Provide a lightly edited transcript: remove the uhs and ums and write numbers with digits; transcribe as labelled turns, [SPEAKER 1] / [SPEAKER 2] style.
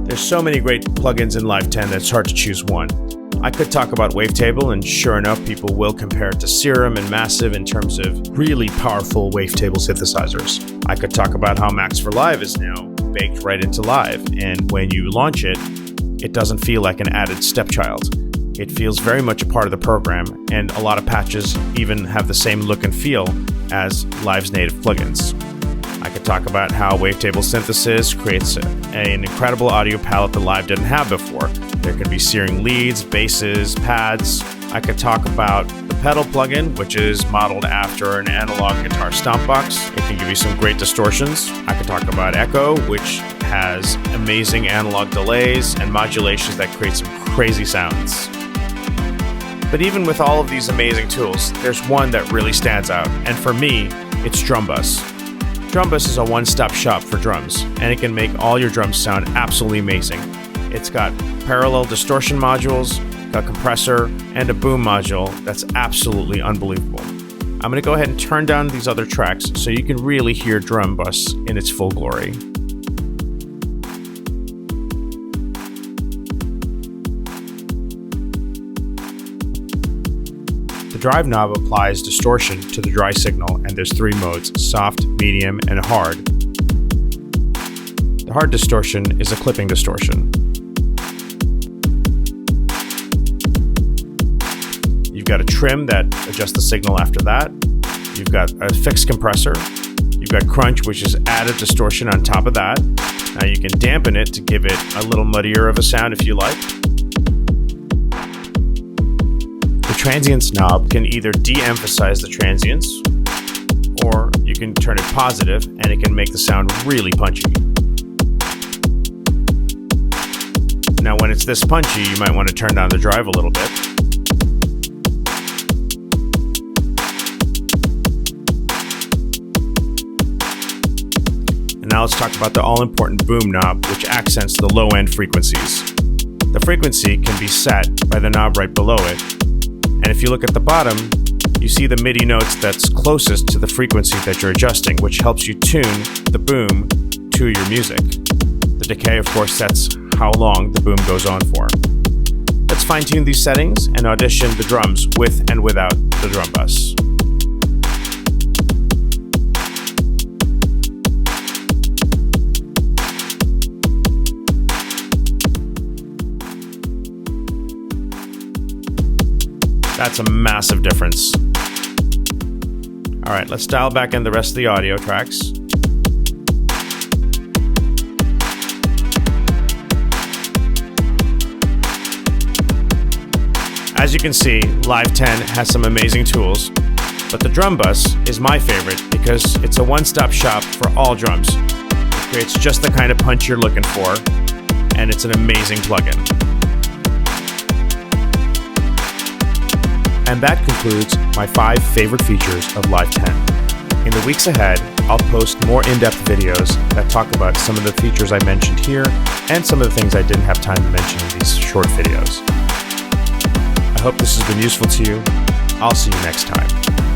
[SPEAKER 1] There's so many great plugins in Live 10 that it's hard to choose one. I could talk about Wavetable, and sure enough, people will compare it to Serum and Massive in terms of really powerful Wavetable synthesizers. I could talk about how Max for Live is now baked right into Live, and when you launch it, it doesn't feel like an added stepchild. It feels very much a part of the program, and a lot of patches even have the same look and feel as Live's native plugins. I could talk about how Wavetable Synthesis creates an incredible audio palette that Live didn't have before. There can be searing leads, basses, pads. I could talk about the pedal plugin, which is modeled after an analog guitar stomp box. It can give you some great distortions. I could talk about Echo, which has amazing analog delays and modulations that create some crazy sounds. But even with all of these amazing tools, there's one that really stands out, and for me, it's Drum Bus. Drum Bus is a one-stop shop for drums, and it can make all your drums sound absolutely amazing. It's got parallel distortion modules, a compressor, and a boom module that's absolutely unbelievable. I'm going to go ahead and turn down these other tracks so you can really hear Drum Bus in its full glory. The drive knob applies distortion to the dry signal, and there's 3 modes: soft, medium, and hard. The hard distortion is a clipping distortion. You've got a trim that adjusts the signal after that. You've got a fixed compressor. You've got crunch, which is added distortion on top of that. Now you can dampen it to give it a little muddier of a sound if you like. The transients knob can either de-emphasize the transients, or you can turn it positive and it can make the sound really punchy. Now when it's this punchy, you might want to turn down the drive a little bit. And now let's talk about the all-important boom knob, which accents the low-end frequencies. The frequency can be set by the knob right below it. And if you look at the bottom, you see the MIDI notes that's closest to the frequency that you're adjusting, which helps you tune the boom to your music. The decay, of course, sets how long the boom goes on for. Let's fine-tune these settings and audition the drums with and without the drum bus. That's a massive difference. All right, let's dial back in the rest of the audio tracks. As you can see, Live 10 has some amazing tools, but the drum bus is my favorite because it's a one-stop shop for all drums. It creates just the kind of punch you're looking for, and it's an amazing plugin. And that concludes my 5 favorite features of Live 10. In the weeks ahead, I'll post more in-depth videos that talk about some of the features I mentioned here and some of the things I didn't have time to mention in these short videos. I hope this has been useful to you. I'll see you next time.